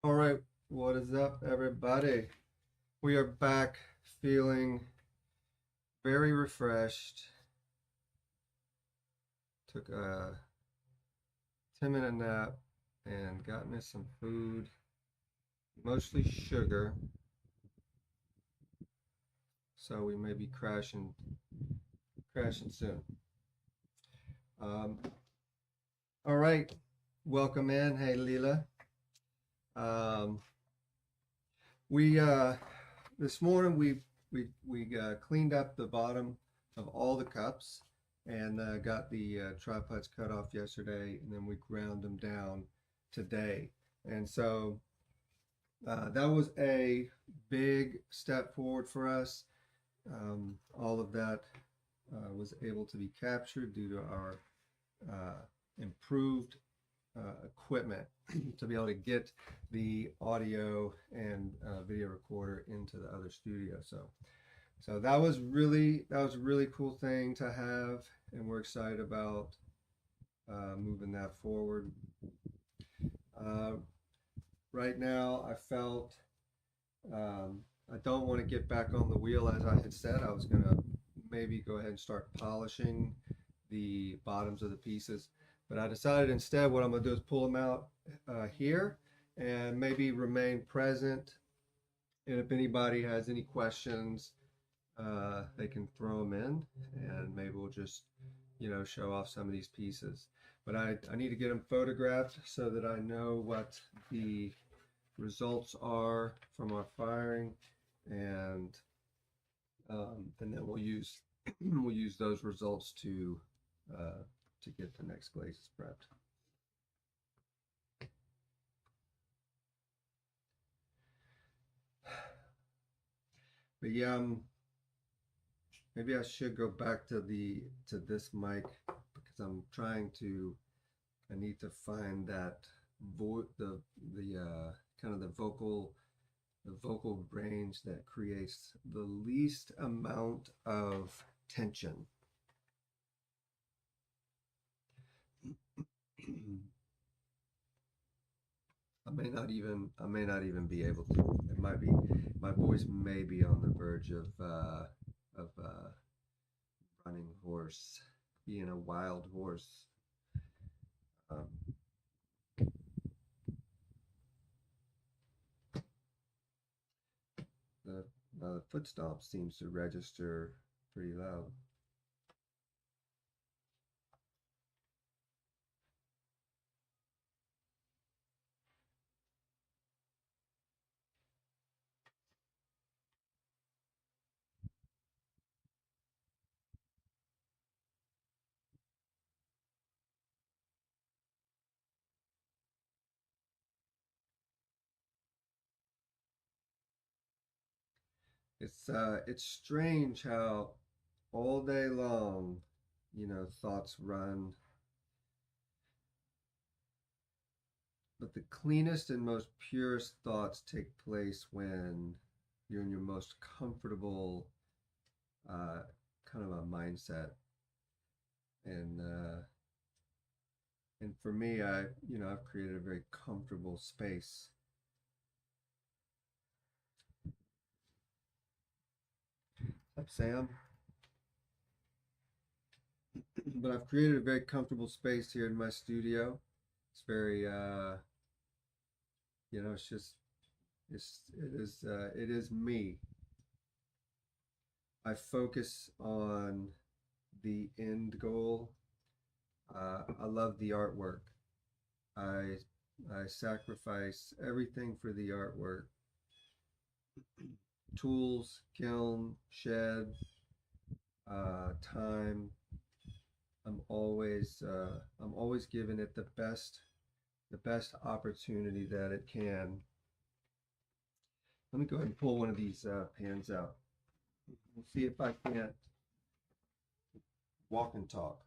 All right, what is up, everybody? We are back feeling very refreshed. Took a 10-minute nap and got me some food, mostly sugar. So we may be crashing soon. Um, all right, welcome in. Hey, Leela. Um, we this morning we cleaned up the bottom of all the cups and got the tripods cut off yesterday, and then we ground them down today. And so that was a big step forward for us. All of that was able to be captured due to our improved equipment to be able to get the audio and video recorder into the other studio. So that was a really cool thing to have, and we're excited about moving that forward. Uh, right now, I don't want to get back on the wheel as I had said. I was gonna maybe go ahead and start polishing the bottoms of the pieces, but I decided instead what I'm gonna do is pull them out here and maybe remain present. And if anybody has any questions, they can throw them in, and maybe we'll just, show off some of these pieces. But I need to get them photographed so that I know what the results are from our firing, and then we'll use we'll use those results to get the next glazes prepped. But yeah, maybe I should go back to this mic because I need to find that the kind of the vocal range that creates the least amount of tension. I may not even be able to. It might be my voice may be on the verge of running horse, being a wild horse. Um, the the foot stomp seems to register pretty loud. It's strange how all day long, thoughts run, but the cleanest and most purest thoughts take place when you're in your most comfortable kind of a mindset. And for me, I've created a very comfortable space. Up, Sam. But I've created a very comfortable space here in my studio. It's very, it's just, it is me. I focus on the end goal. I love the artwork. I I sacrifice everything for the artwork. Tools, kiln, shed, time. I'm always giving it the best opportunity that it can. Let me go ahead and pull one of these pans out. We'll see if I can't walk and talk.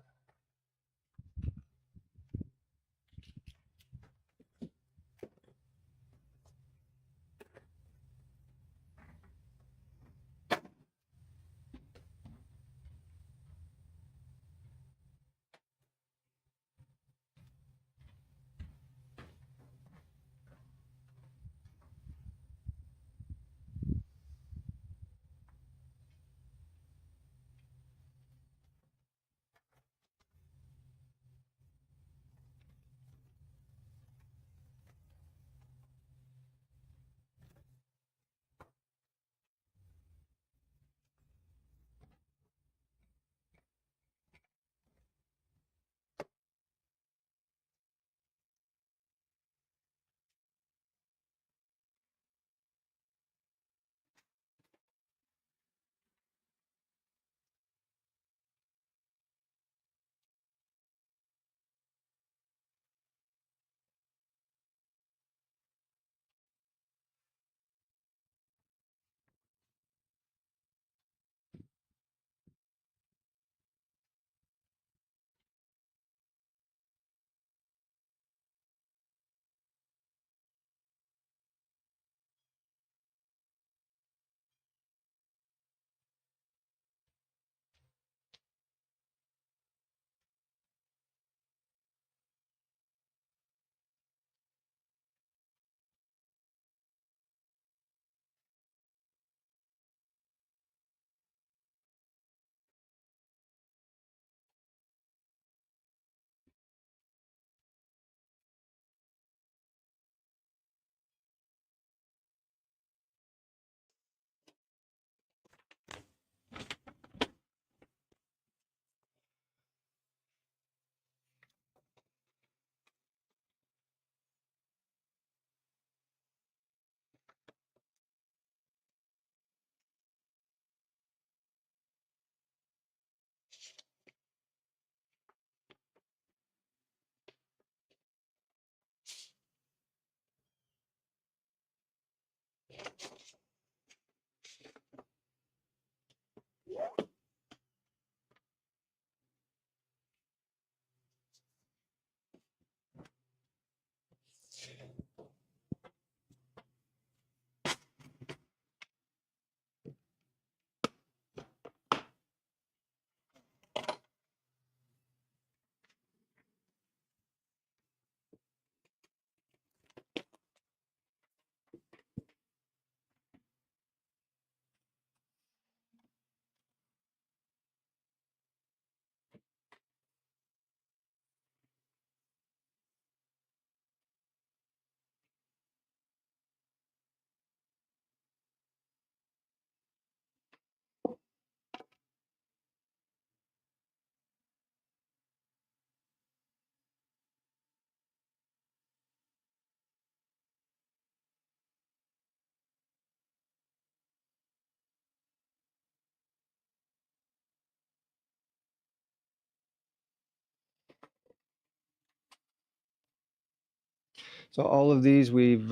So all of these we've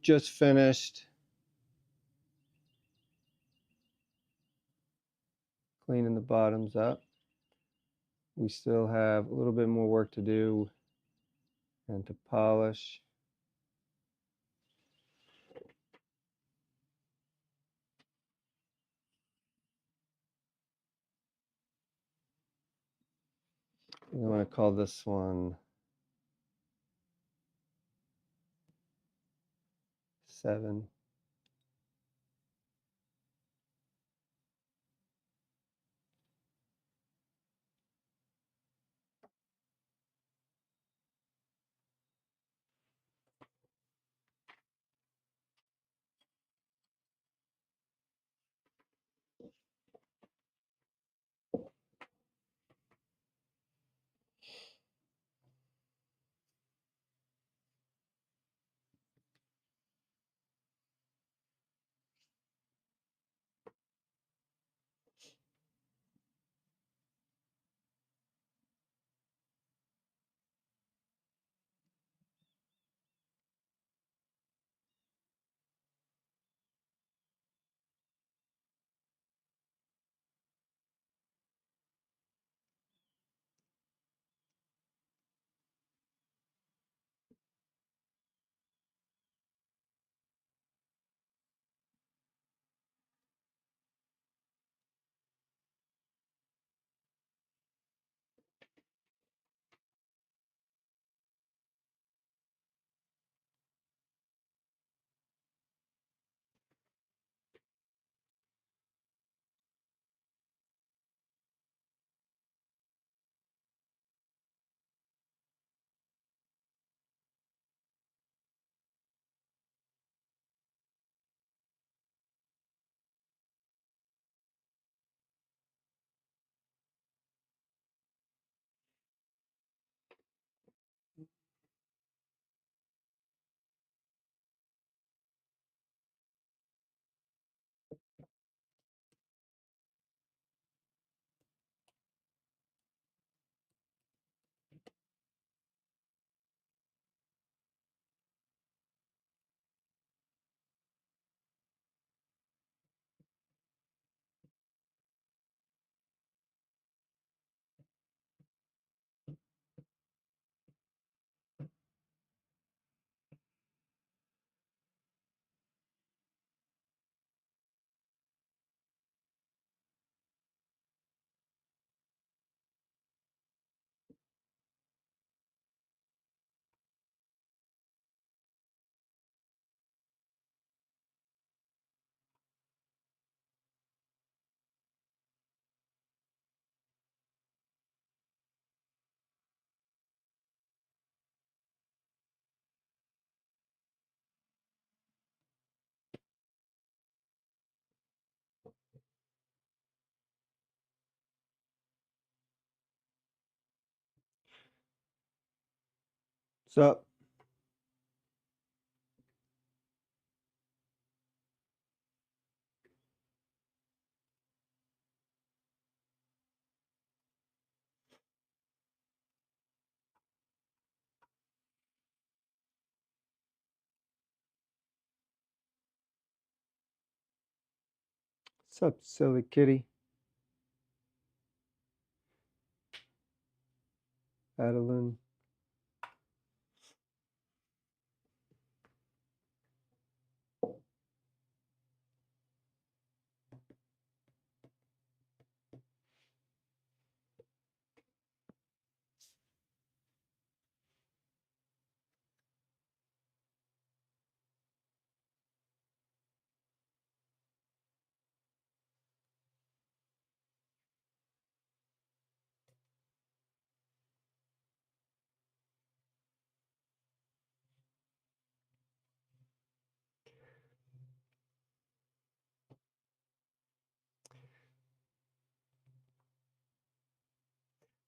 just finished cleaning the bottoms up. We still have a little bit more work to do and to polish. I want to call this one 7. So what's up, silly kitty? Adeline.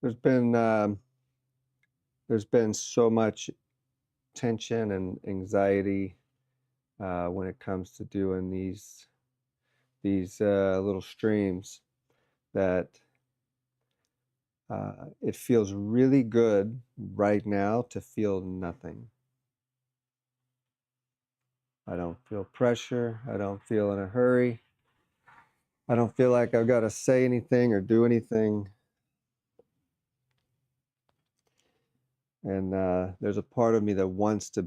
There's been um, there's been so much tension and anxiety when it comes to doing these little streams that it feels really good right now to feel nothing. I don't feel pressure. I don't feel in a hurry. I don't feel like I've got to say anything or do anything. And there's a part of me that wants to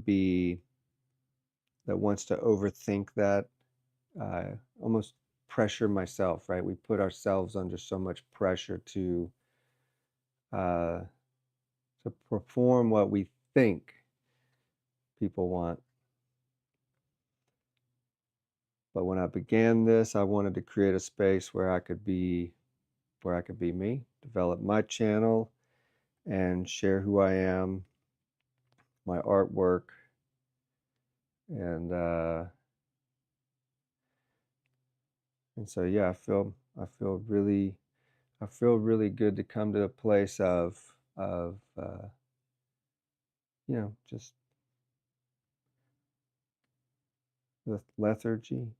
overthink that, almost pressure myself, right? We put ourselves under so much pressure uh, to perform what we think people want. But when I began this, I wanted to create a space where I could be me, develop my channel, and share who I am, my artwork, and so yeah, I feel really good to come to a place of just lethargy.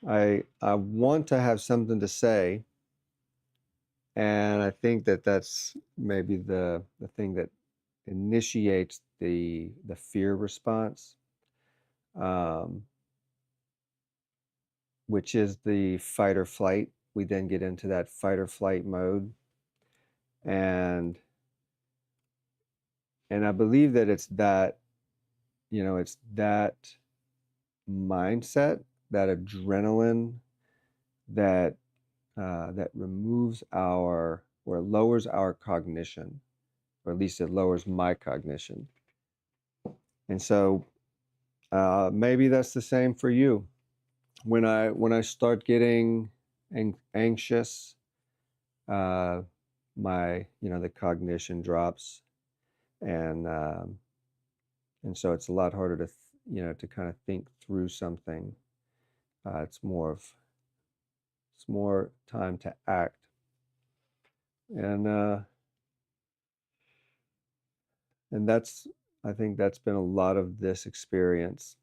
I want to have something to say, and I think that that's maybe the thing that initiates the fear response, um, which is the fight or flight. We then get into that fight or flight mode, and I believe that it's that mindset, that adrenaline that that removes our or lowers our cognition, or at least it lowers my cognition. And so maybe that's the same for you. When I start getting anxious, uh, my the cognition drops, and so it's a lot harder to to kind of think through something. It's more time to act, and that's I think that's been a lot of this experience.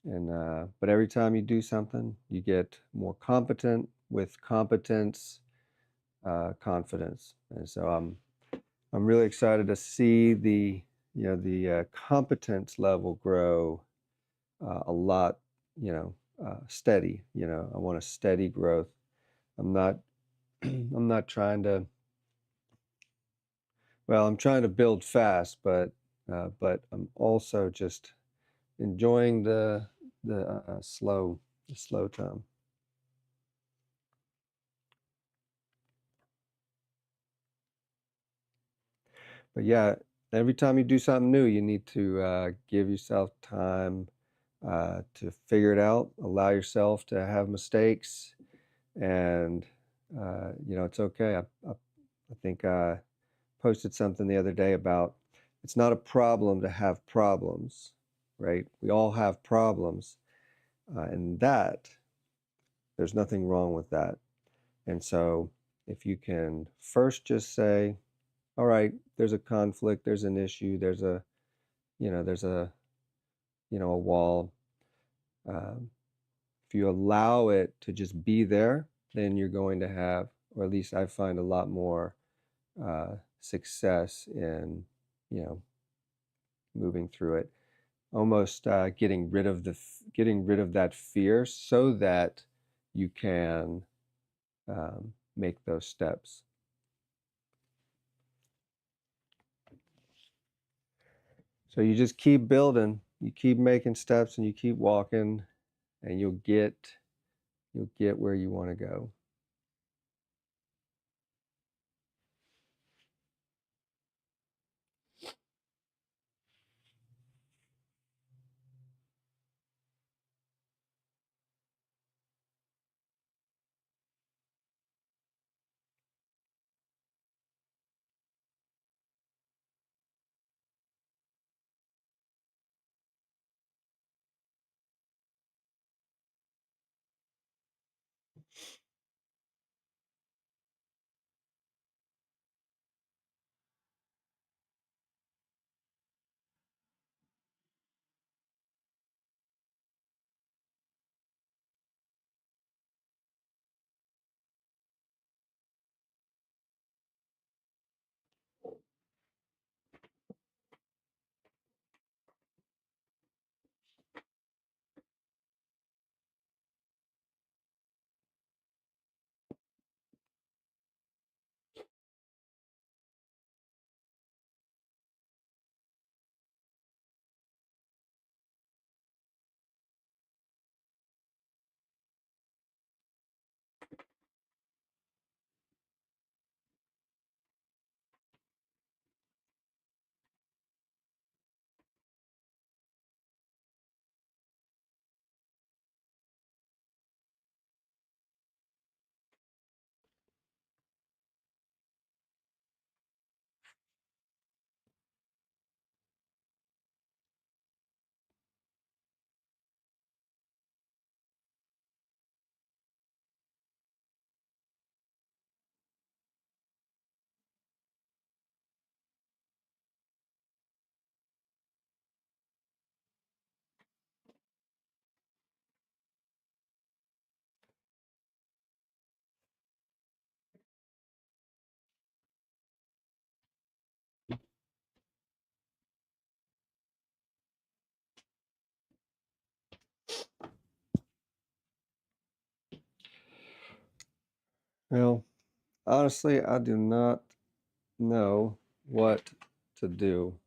And but every time you do something, you get more competent. With competence, confidence. And so I'm really excited to see the competence level grow a lot. Steady. I want a steady growth. I'm not I'm not trying to. Well, I'm trying to build fast, but I'm also just enjoying the slow time. But yeah, every time you do something new, you need to give yourself time to figure it out. Allow yourself to have mistakes, and it's okay. I think I posted something the other day about it's not a problem to have problems, right? We all have problems, and that there's nothing wrong with that. And so if you can first just say, all right, there's a conflict, there's an issue, there's a wall. Um, if you allow it to just be there, then you're going to have, or at least I find, a lot more success in, you know, moving through it. Almost getting rid of that fear so that you can make those steps. So you just keep building, you keep making steps, and you keep walking, and you'll get where you want to go. Well, honestly, I do not know what to do.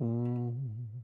Mm.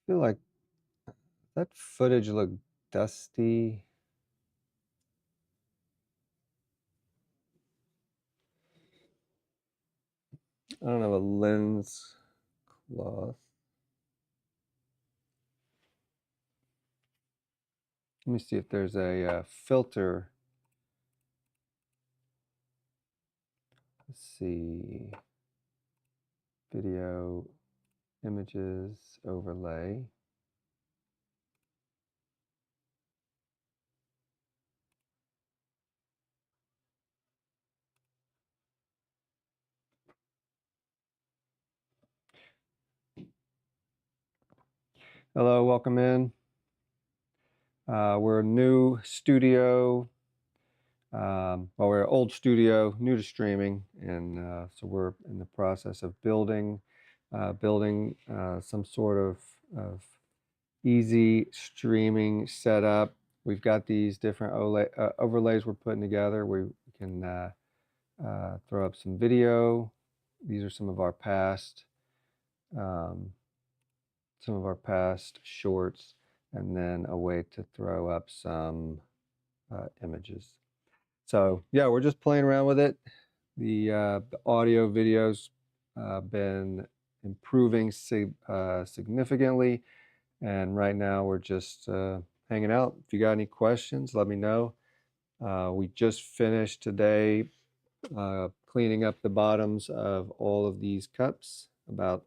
feel like that footage looked dusty. I don't have a lens cloth. Let me see if there's a filter. Let's see. Video, images, overlay. Hello, welcome in. We're a new studio. Well, we're an old studio, new to streaming, and so we're in the process of building some sort of easy streaming setup. We've got these different overlays we're putting together. We can throw up some video. These are some of our past shorts, and then a way to throw up some images. So yeah, we're just playing around with it. The audio videos been improving significantly, and right now we're just hanging out. If you got any questions, let me know. We just finished today cleaning up the bottoms of all of these cups, about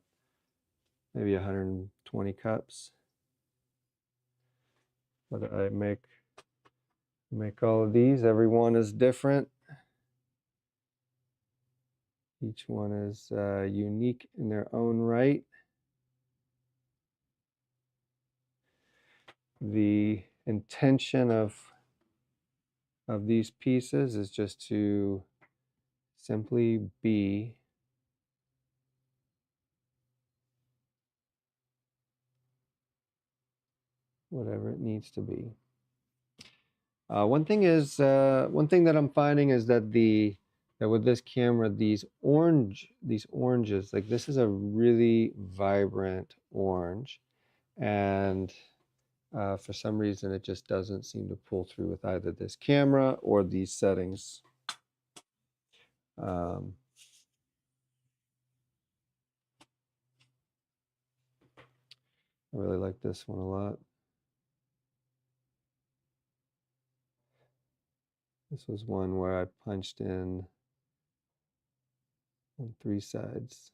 maybe 120 cups. But I make all of these. Every one is different. Each one is unique in their own right. The intention of these pieces is just to simply be whatever it needs to be. One thing that I'm finding is that that with this camera, these oranges, like this is a really vibrant orange, and for some reason it just doesn't seem to pull through with either this camera or these settings. Um, I really like this one a lot. This was one where I punched in on 3 sides.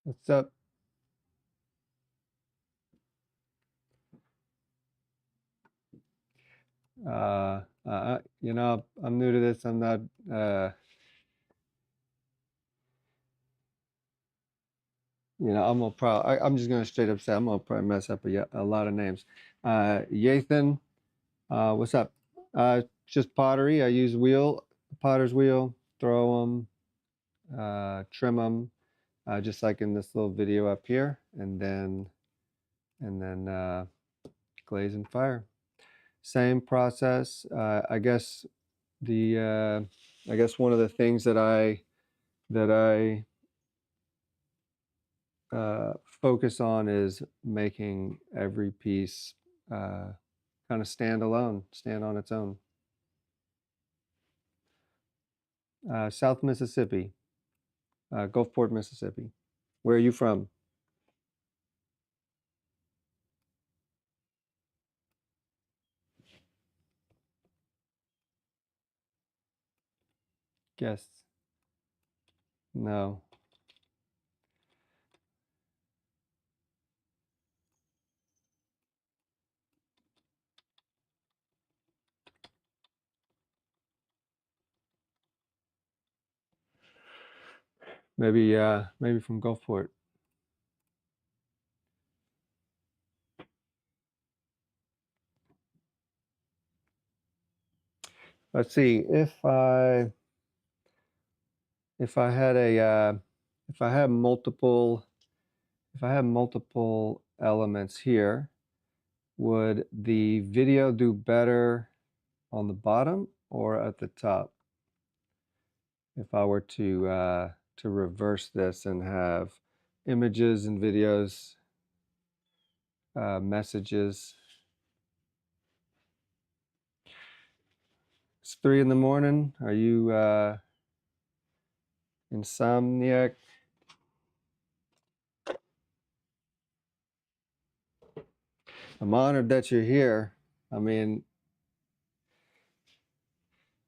What's up? I'm new to this. I'm not, I'm just gonna straight up say I'm gonna probably mess up a lot of names. Yathan, what's up? Just pottery. I use potter's wheel, throw them, trim them, just like in this little video up here, and then glaze and fire. Same process. I guess one of the things that I focus on is making every piece kind of stand alone, stand on its own. South Mississippi, Gulfport, Mississippi. Where are you from? Guess. No. Maybe from Gulfport. Let's see if I had a if I had multiple elements here, would the video do better on the bottom or at the top? If I were to reverse this and have images and videos, messages. It's 3 in the morning. Are you insomniac? I'm honored that you're here. I mean,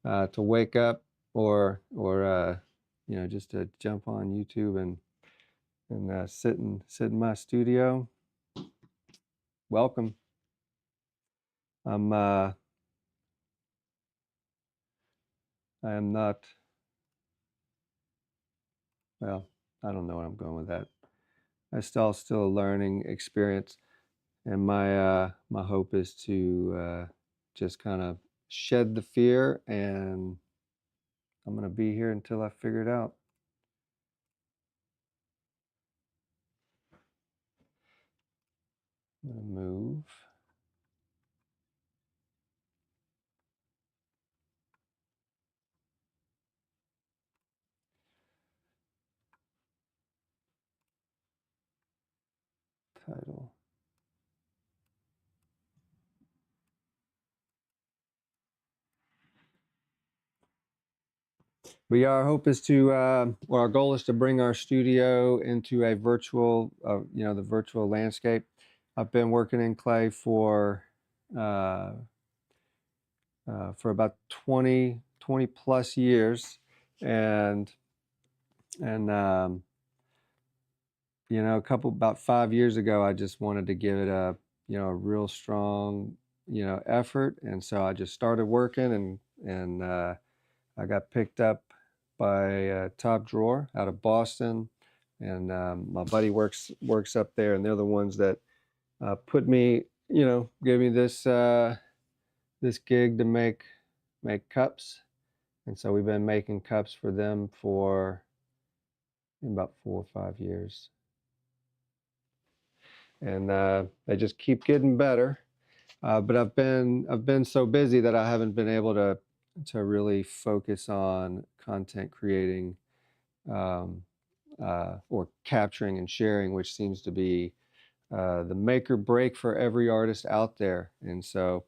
to wake up or you know, just to jump on YouTube and sit in my studio. Welcome. I'm I am not, well, I don't know where I'm going with that. I still a learning experience, and my hope is to just kind of shed the fear, and I'm gonna be here until I figure it out. I'm gonna move. Title. Our hope is to, well, our goal is to bring our studio into a virtual, you know, the virtual landscape. I've been working in clay uh, for about 20 plus years, and and you know, about 5 years ago, I just wanted to give it a, you know, a real strong, you know, effort, and so I just started working, and I got picked up by Top Drawer out of Boston, and my buddy works up there, and they're the ones that put me, you know, gave me this gig to make cups, and so we've been making cups for them for about 4 or 5 years, and they just keep getting better. But I've been so busy that I haven't been able to really focus on content creating, um, or capturing and sharing, which seems to be the make or break for every artist out there. And so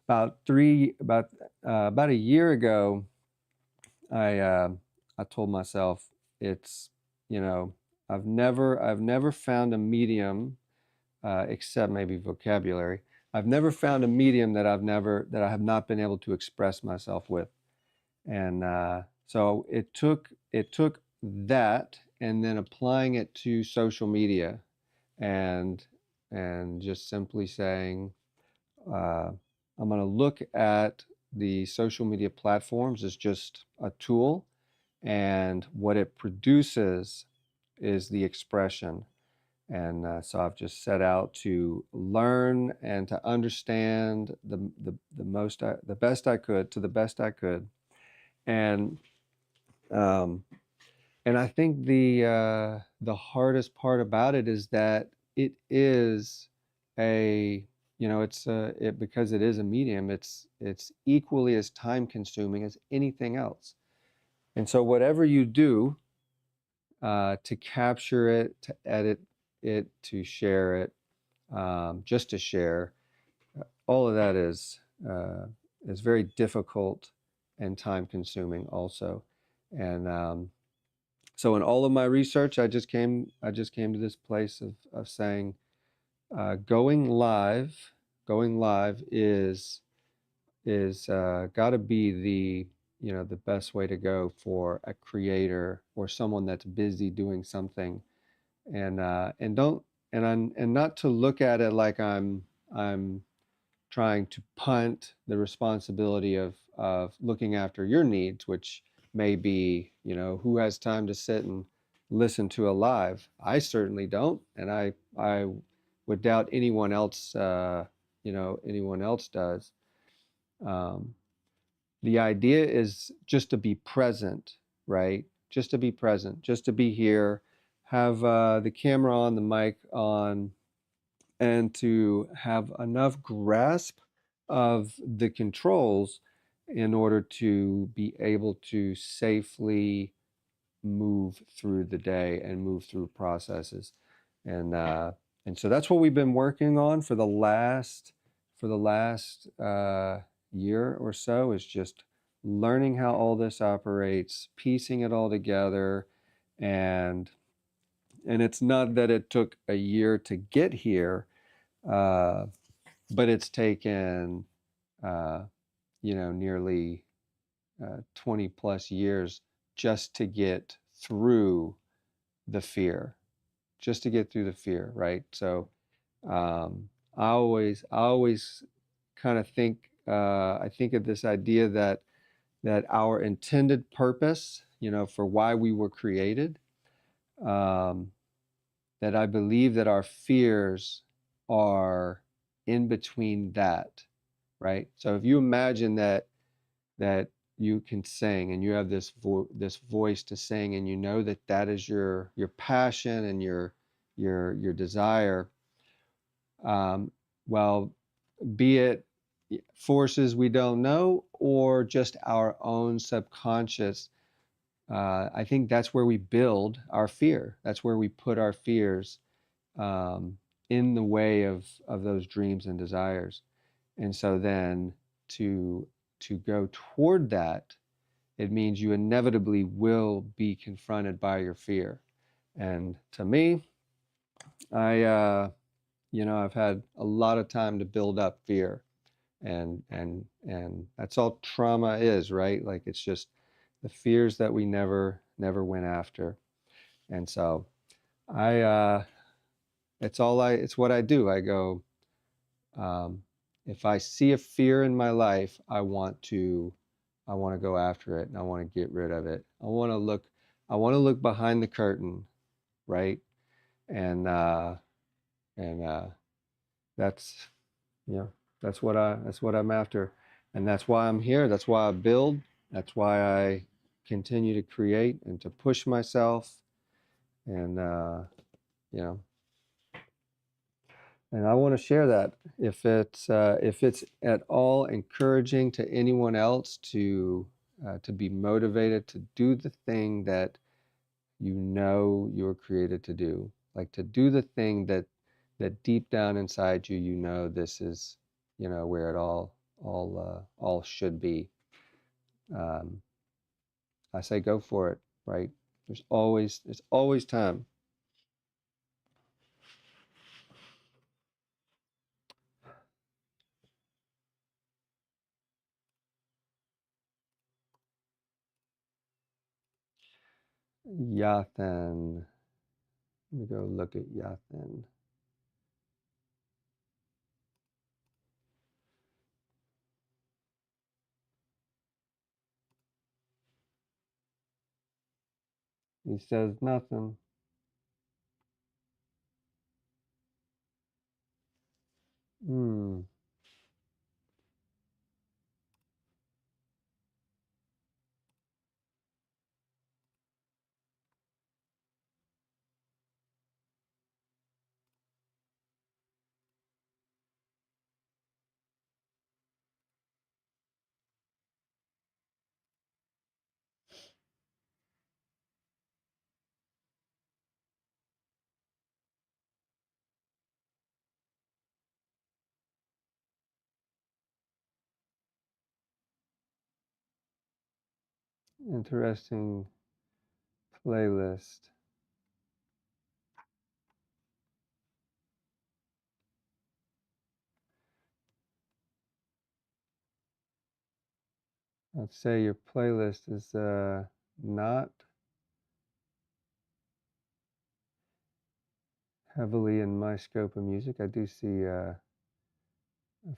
about a year ago, I uh, I told myself, it's, you know, I've never found a medium, except maybe vocabulary. I've never found a medium that I have not been able to express myself with. And so it took that, and then applying it to social media, and just simply saying, I'm going to look at the social media platforms as just a tool, and what it produces is the expression. And so I've just set out to learn and to understand the best I could, to the best I could. And um, And I think the hardest part about it is that it is a, it's it because it is a medium, it's equally as time consuming as anything else. And so whatever you do to capture it, to edit it, to share it, just to share, all of that is very difficult and time consuming also. And so in all of my research, I just came to this place of saying going live, is got to be the best way to go for a creator or someone that's busy doing something, and don't and not to look at it like I'm trying to punt the responsibility of looking after your needs, which may be, who has time to sit and listen to a live? I certainly don't, and I would doubt anyone else does. Um, the idea is just to be present, right? Just to be present, just to be here, have the camera on, the mic on, and to have enough grasp of the controls in order to be able to safely move through the day and move through processes. And so that's what we've been working on for the last year or so, is just learning how all this operates, piecing it all together. And and it's not that it took a year to get here, uh, but it's taken, uh, nearly 20 plus years just to get through the fear, right? So I always kind of think, I think of this idea that our intended purpose, for why we were created, um, that I believe that our fears are in between that, right? So if you imagine that you can sing and you have this voice to sing, and you know that that is your passion and your desire, um, well, be it forces we don't know or just our own subconscious, I think that's where we build our fear. That's where we put our fears, um, in the way of those dreams and desires. And so then to to go toward that, it means you inevitably will be confronted by your fear. And to me, I've had a lot of time to build up fear, and that's all trauma is, right? Like, it's just the fears that we never went after. And so I it's what I do. I go, um, if I see a fear in my life, I want to go after it, and I want to get rid of it. I want to look behind the curtain, right? And and that's you know that's what I'm after, and that's why I'm here. That's why I build. That's why I continue to create and to push myself, and you know and I want to share that. If it's at all encouraging to anyone else to be motivated to do the thing that you're created to do, like to do the thing that deep down inside this is where it all should be. Um, I say go for it, right? There's always time. Yathan. Let me go look at Yathan. He says nothing. Hmm. interesting playlist. I'd say your playlist is not heavily in my scope of music. I do see a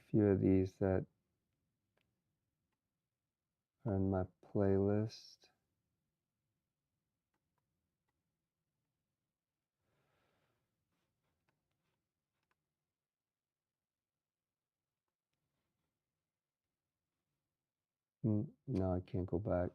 few of these that are in my playlist. No, I can't go back.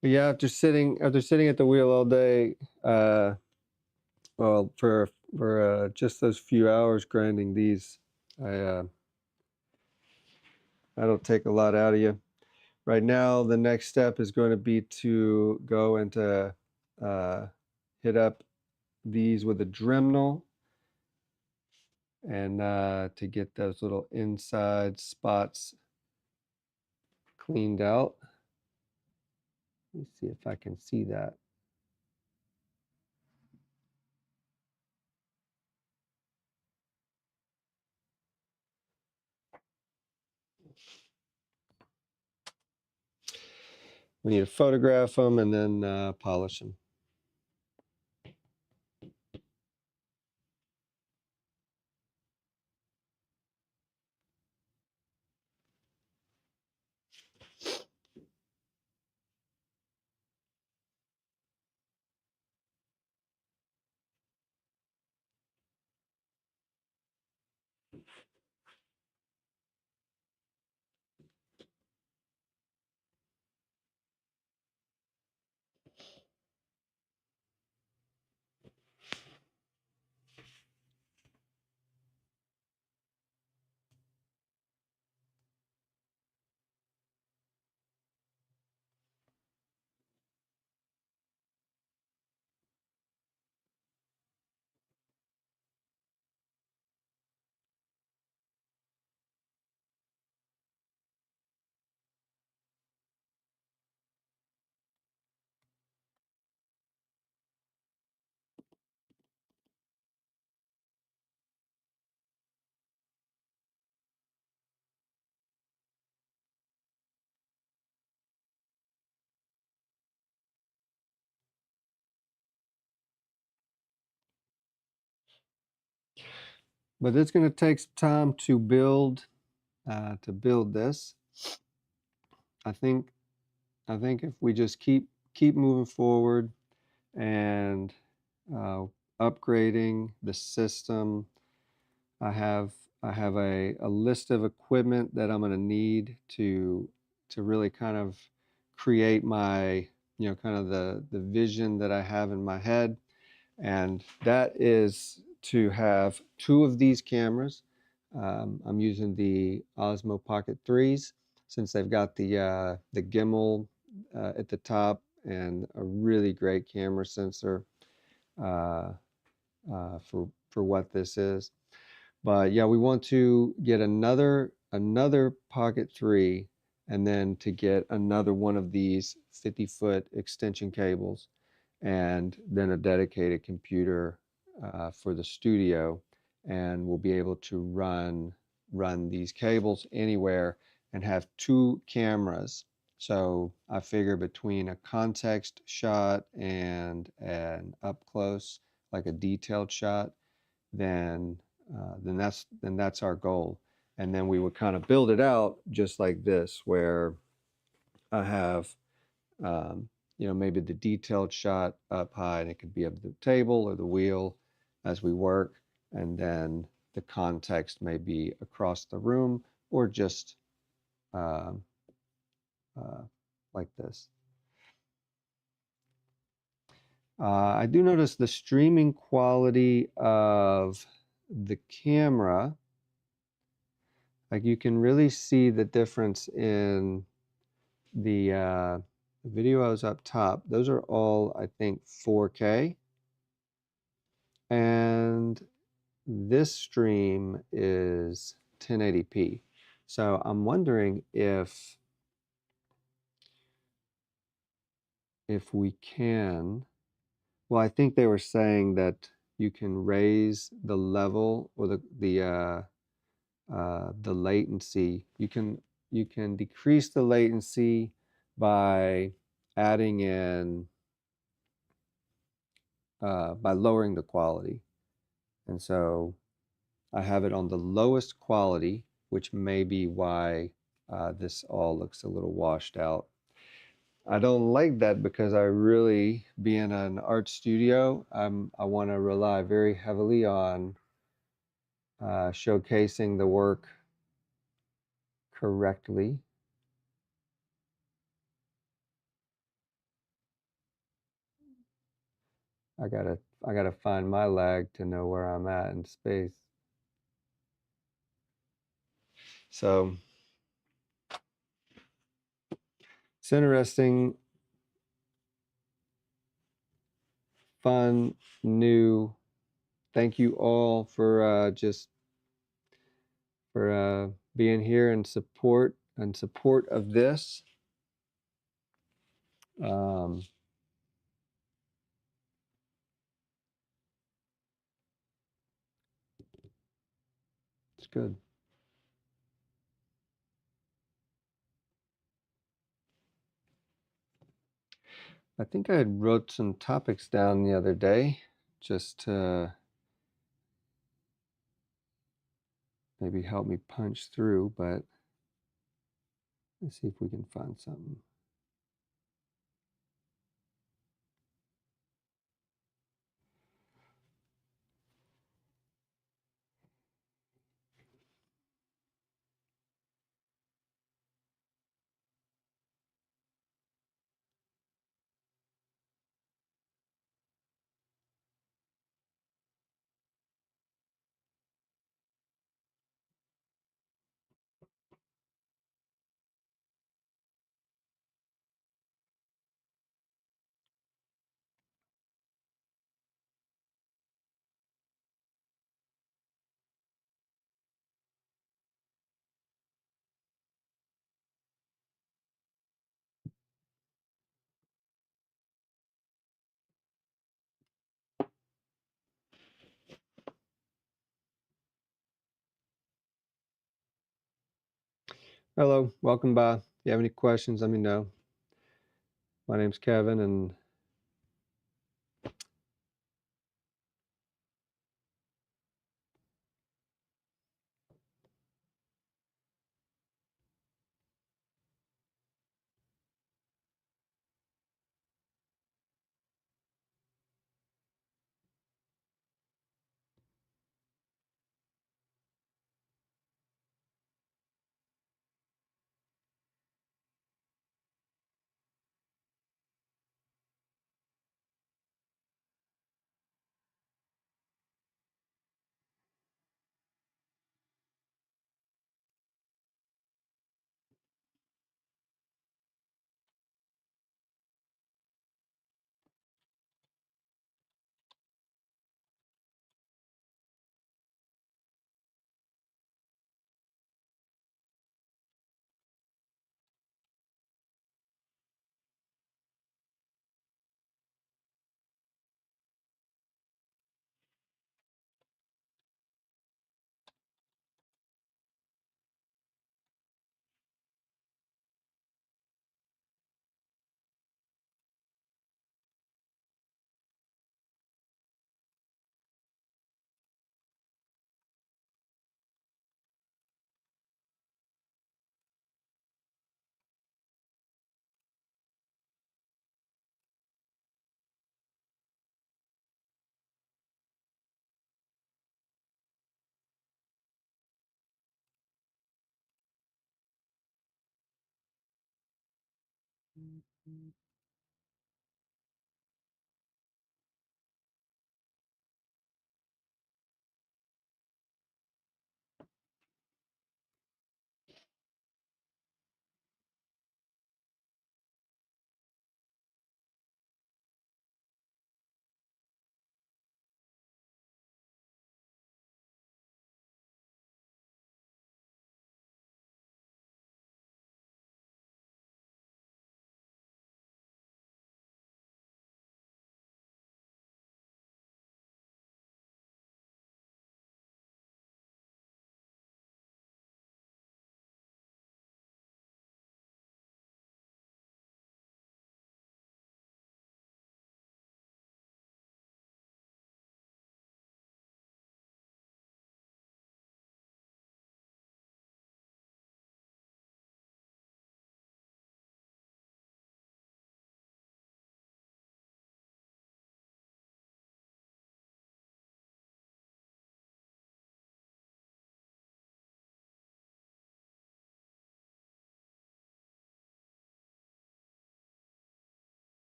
But yeah, after sitting at the wheel all day, uh, well, for just those few hours grinding these, I uh, that'll take a lot out of you. Right now, the next step is going to be to go and to uh, hit up these with a Dremel and to get those little inside spots cleaned out. Let me see if I can see that. We need to photograph them and then polish them. But it's going to take some time to build this. I think if we just keep moving forward and uh, upgrading the system, I have I have a list of equipment that I'm going to need to really kind of create my kind of the vision that I have in my head, and that is to have two of these cameras. I'm using the Osmo Pocket 3s since they've got the gimbal at the top and a really great camera sensor uh, for what this is. But yeah, we want to get another Pocket 3 and then to get another one of these 50-foot extension cables and then a dedicated computer for the studio, and we'll be able to run run these cables anywhere and have two cameras. So I figure between a context shot and an up close, like a detailed shot, then then that's our goal. And then we would kind of build it out just like this, where I have maybe the detailed shot up high, and it could be of the table or the wheel as we work, and then the context may be across the room or just uh, uh, like this. I do notice the streaming quality of the camera. Like you can really see the difference in the videos up top. Those are all, I think, 4K. And this stream is 1080p. So I'm wondering if we can, well, I think they were saying that you can raise the level or the latency. You can decrease the latency by adding in by lowering the quality. And so I have it on the lowest quality, which may be why this all looks a little washed out. I don't like that because I really, being an art studio, I want to rely very heavily on showcasing the work correctly. I gotta find my lag to know where I'm at in space. So it's interesting, fun, new. Thank you all for just for being here and support of this. Um, it's good. I think I had wrote some topics down the other day just to maybe help me punch through, but let's see if we can find something. Hello, welcome by. If you have any questions, let me know. My name's Kevin, and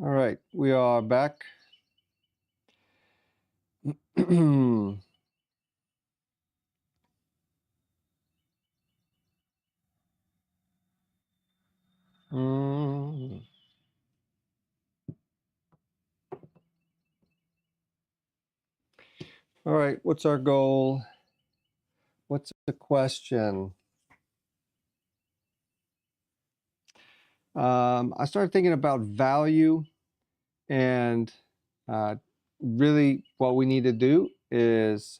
All right, we are back. Mm. All right, what's our goal? What's the question? I started thinking about value, and uh, really, what we need to do is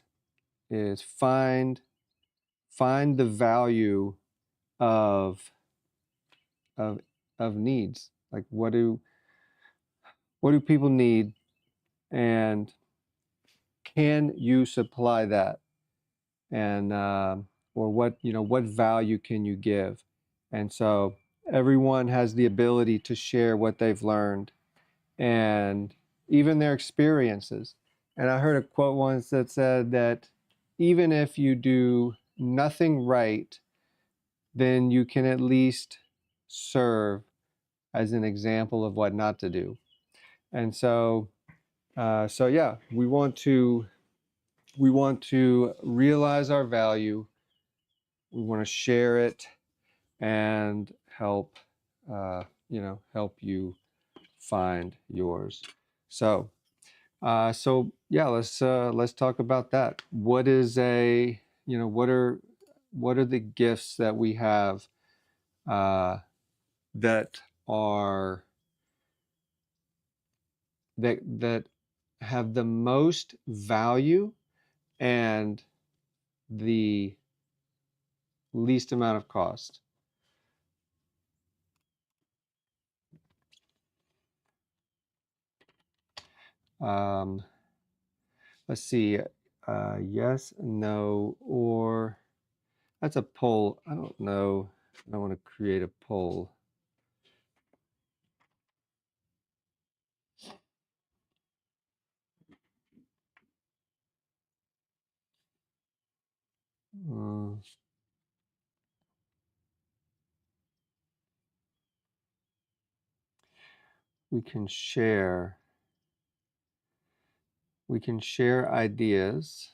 find the value of of of needs. Like, what do people need, and can you supply that? And or what value can you give? And so everyone has the ability to share what they've learned and even their experiences. And I heard a quote once that said that even if you do nothing right, then you can at least serve as an example of what not to do. And so yeah, we want to realize our value. We want to share it and help you find yours. So yeah, let's talk about that. What is a you know what are the gifts that we have uh, that are that have the most value and the least amount of cost? Um, let's see. Yes, no, or that's a poll. I don't know. I want to create a poll. Mm, we can share. We can share ideas.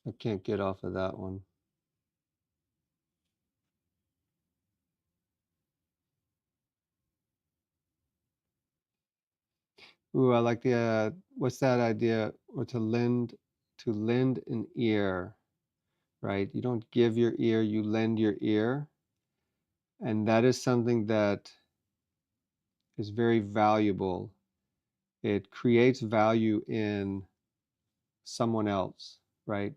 I can't get off of that one. Ooh, I like the what's that idea? Or to lend an ear, right? You don't give your ear, you lend your ear. And that is something that is very valuable. It creates value in someone else, right?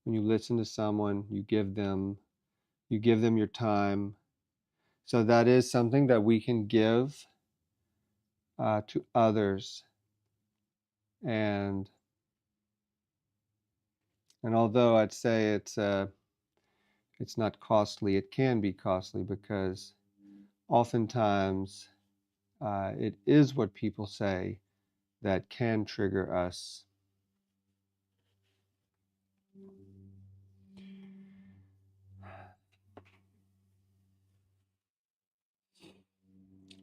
When you listen to someone, you give them your time. So that is something that we can give to others. And although I'd say it's not costly, it can be costly because oftentimes it is what people say that can trigger us.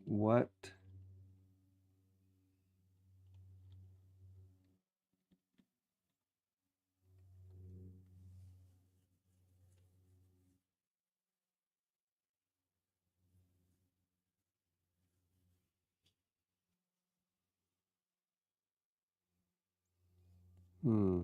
What? Hmm.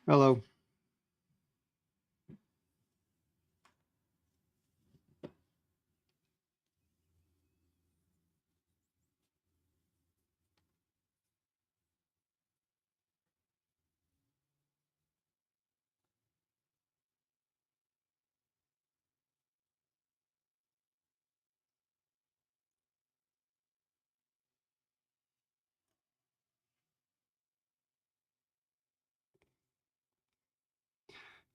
Hello.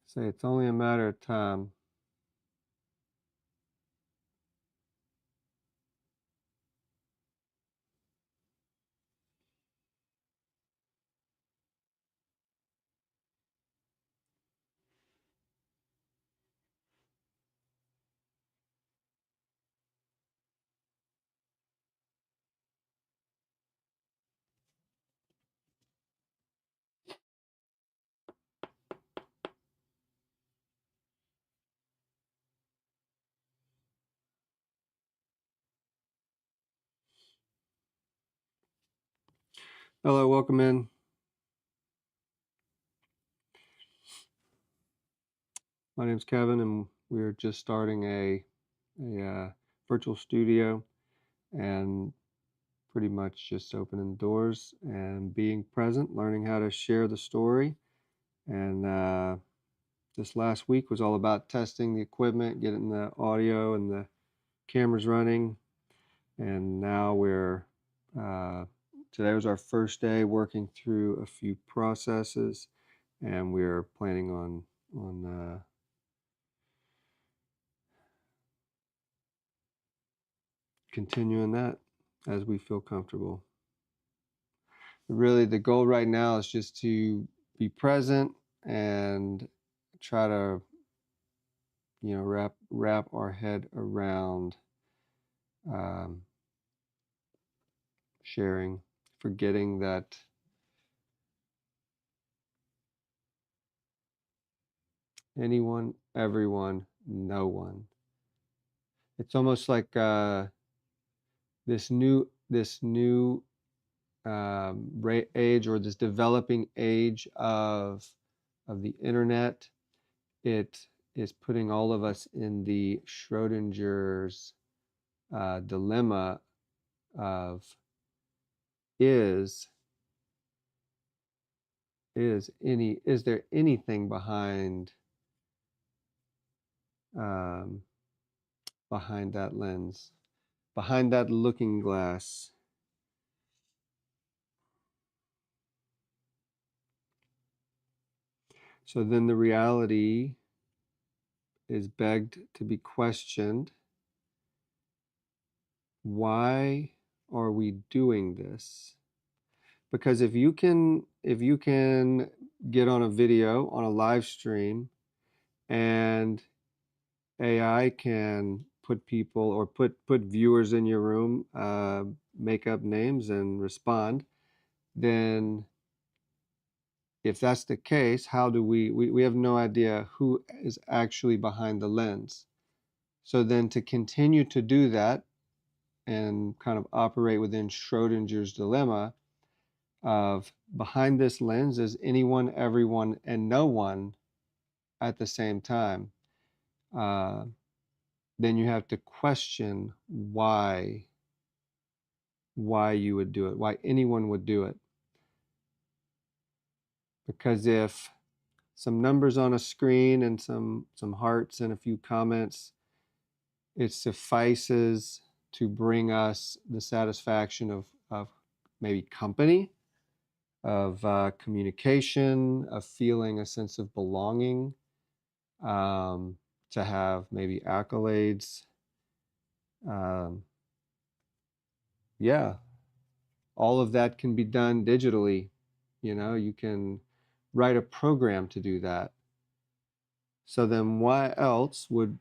Say it's only a matter of time. Hello, welcome in. My name's Kevin, and we're just starting a virtual studio, and pretty much just opening doors and being present, learning how to share the story. And this last week was all about testing the equipment, getting the audio and the cameras running. And now today was our first day working through a few processes, and we're planning on continuing that as we feel comfortable. Really, the goal right now is just to be present and try to, wrap our head around um, sharing, forgetting that anyone, everyone, no one. It's almost like this new age, or this developing age of the internet. It is putting all of us in the Schrodinger's dilemma of is is there anything um, behind that lens, behind that looking glass? So then the reality is begged to be questioned. Why are we doing this? Because if you can get on a video on a live stream, and AI can put people, or put viewers in your room, make up names and respond, then if that's the case, how do we have no idea who is actually behind the lens. So then to continue to do that and kind of operate within Schrodinger's dilemma of behind this lens is anyone, everyone, and no one at the same time, uh, then you have to question why you would do it, why anyone would do it. Because if some numbers on a screen and some hearts and a few comments, it suffices to bring us the satisfaction of maybe company, of communication, of feeling a sense of belonging, to have maybe accolades. Um, yeah, all of that can be done digitally. You can write a program to do that. So then, why else would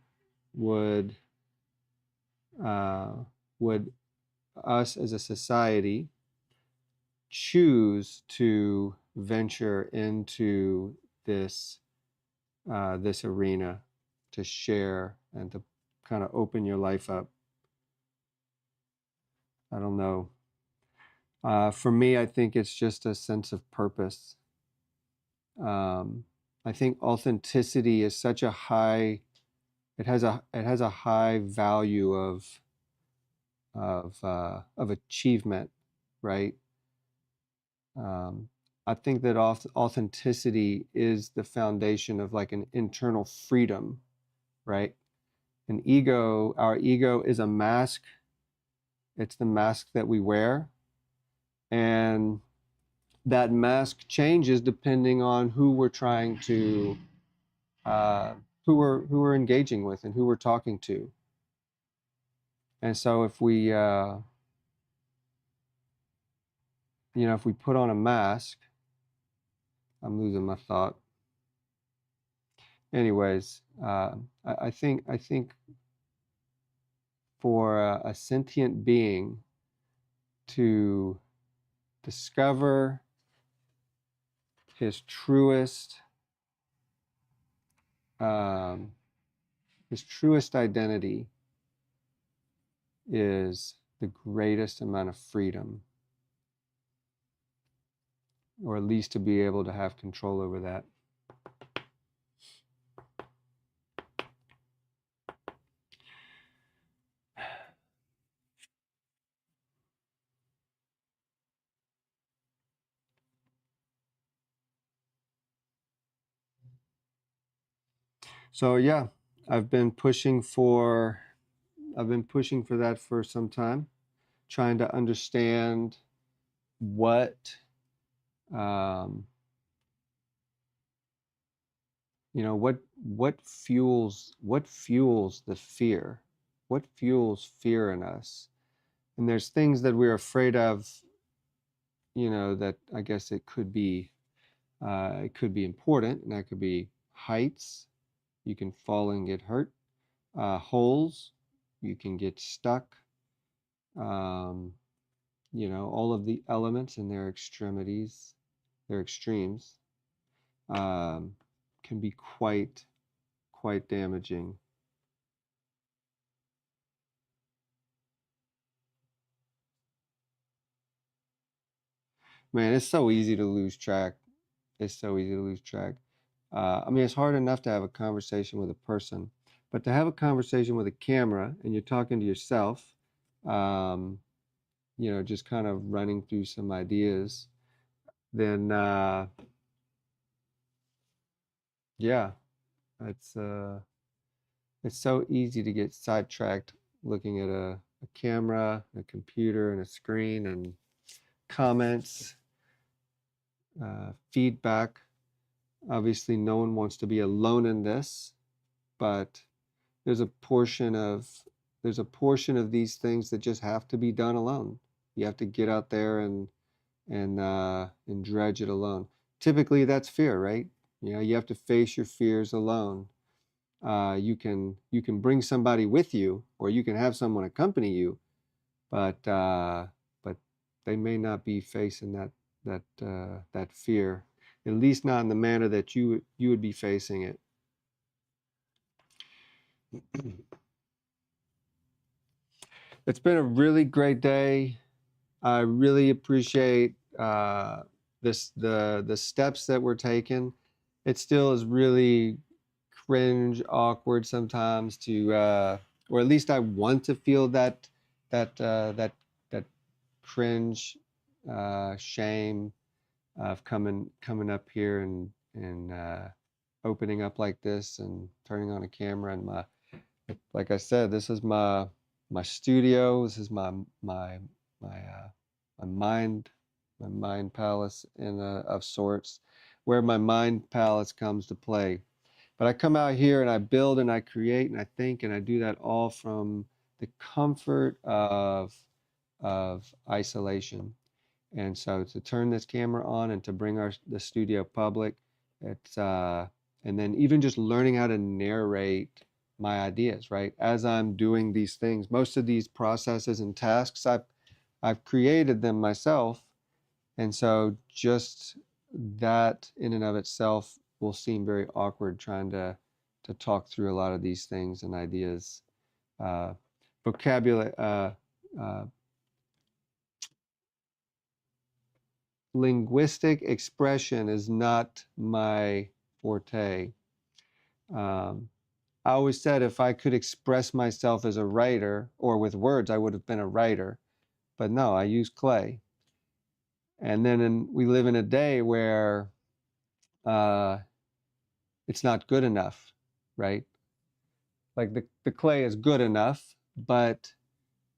uh, would us as a society choose to venture into this arena, to share and to kind of open your life up? I don't know. For me, I think it's just a sense of purpose. I think authenticity is such a high. It has a high value of achievement, right? Um, I think that authenticity is the foundation of like an internal freedom, right? Our ego is a mask. It's the mask that we wear, and that mask changes depending on who we're trying to uh, who we're engaging with and who we're talking to. And so if we if we put on a mask, I'm losing my thought. Anyways, I think for a sentient being to discover his truest um, his truest identity is the greatest amount of freedom, or at least to be able to have control over that. So yeah, I've been pushing for I've been pushing for that for some time, trying to understand what um, what fuels the fear, what fuels fear in us. And there's things that we're afraid of, that I guess it could be important, and that could be heights. You can fall and get hurt. Holes, you can get stuck. Um, all of the elements and their extremities, their extremes, um, can be quite damaging. Man, it's so easy to lose track. It's so easy to lose track. I mean, it's hard enough to have a conversation with a person, but to have a conversation with a camera and you're talking to yourself, um, just kind of running through some ideas, then yeah, it's uh, it's so easy to get sidetracked looking at a camera, a computer, and a screen, and comments, feedback. Obviously, no one wants to be alone in this, but there's a portion of there's a portion of these things that just have to be done alone. You have to get out there and dredge it alone. Typically, that's fear, right? You have to face your fears alone. You can bring somebody with you, or you can have someone accompany you, but they may not be facing that fear, at least not in the manner that you would be facing it. It's been a really great day. I really appreciate the steps that we're taking. It still is really cringe, awkward sometimes or at least I want to feel that cringe, shame of coming up here and opening up like this and turning on a camera. And like I said, this is my studio. This is my my mind my mind palace of sorts, where my mind palace comes to play. But I come out here and I build and I create and I think, and I do that all from the comfort of isolation. And so to turn this camera on and to bring the studio public, it's and then even just learning how to narrate my ideas, right? As I'm doing these things, most of these processes and tasks, I've created them myself. And so just that in and of itself will seem very awkward, trying to talk through a lot of these things and ideas. Uh, vocabulary, uh, linguistic expression is not my forte. Um, I always said if I could express myself as a writer or with words, I would have been a writer. But no, I use clay. And then we live in a day where uh, it's not good enough, right? Like the clay is good enough, but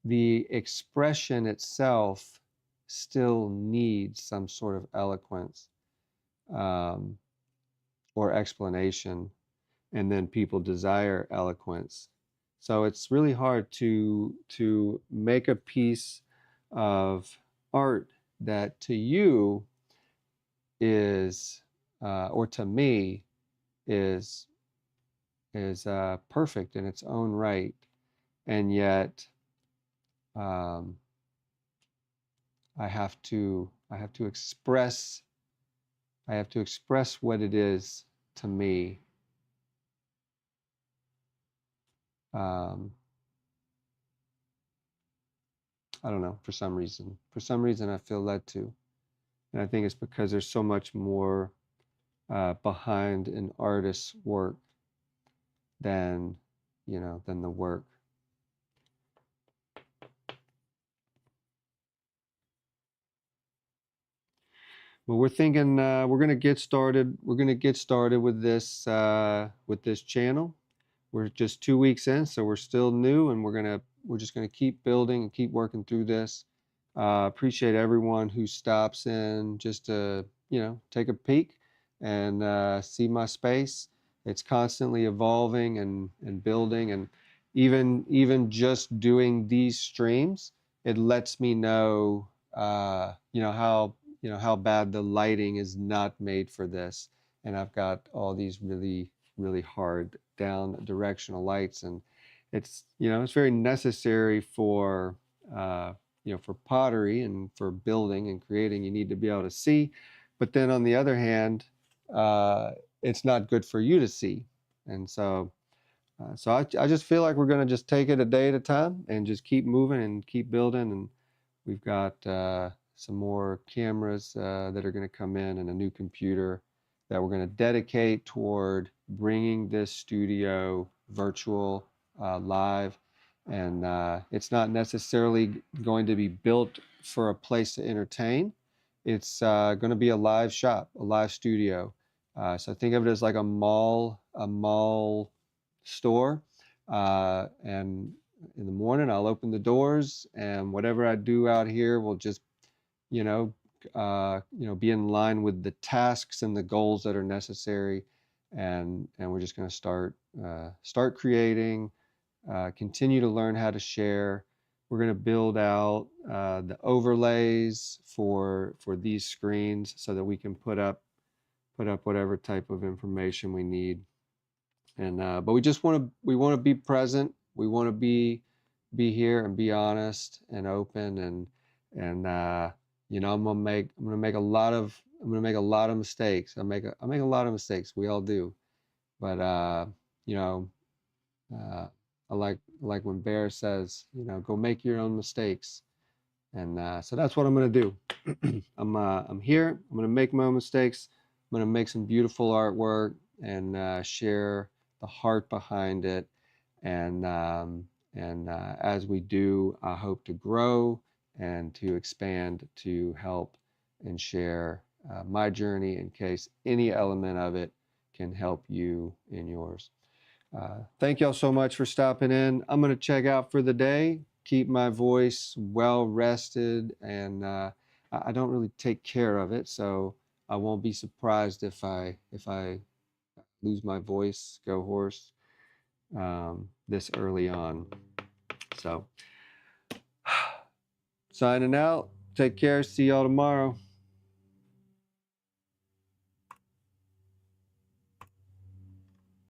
the expression itself still needs some sort of eloquence, um, or explanation. and then people desire eloquence. So it's really hard to make a piece of art that to you is or to me is perfect in its own right, and yet um, I have to express what it is to me. Um, I don't know, for some reason. For some reason, I feel led to, and I think it's because there's so much more behind an artist's work than than the work. Well, we're thinking we're gonna get started. We're gonna get started with this channel. We're just 2 weeks in, so we're still new, and we're just gonna keep building and keep working through this. Appreciate everyone who stops in just to take a peek and see my space. It's constantly evolving and building, and even just doing these streams, it lets me know how bad the lighting is not made for this, and I've got all these really hard down directional lights, and it's very necessary for for pottery and for building and creating. You need to be able to see, but then on the other hand, uh, it's not good for you to see, and so I just feel like we're going to just take it a day at a time and just keep moving and keep building. And we've got some more cameras that are going to come in and a new computer that we're going to dedicate toward bringing this studio virtual live. And it's not necessarily going to be built for a place to entertain. It's going to be a live shop, a live studio. So think of it as like a mall store. And in the morning, I'll open the doors, and whatever I do out here will just, you know, be in line with the tasks and the goals that are necessary. And we're just going to start creating, continue to learn how to share. We're going to build out the overlays for these screens so that we can put up whatever type of information we need. And but we want to be present. We want to be here and be honest and open, and I'm gonna make a lot of mistakes. I make a lot of mistakes. We all do. But you know I like when Bear says, go make your own mistakes. And so that's what I'm going to do. I'm here. I'm going to make my own mistakes. I'm going to make some beautiful artwork and share the heart behind it. And as we do, I hope to grow and to expand to help and share my journey in case any element of it can help you in yours. Thank y'all so much for stopping in. I'm going to check out for the day, keep my voice well rested, and I don't really take care of it, so I won't be surprised if I lose my voice, go hoarse, this early on. So signing out. Take care. See y'all tomorrow.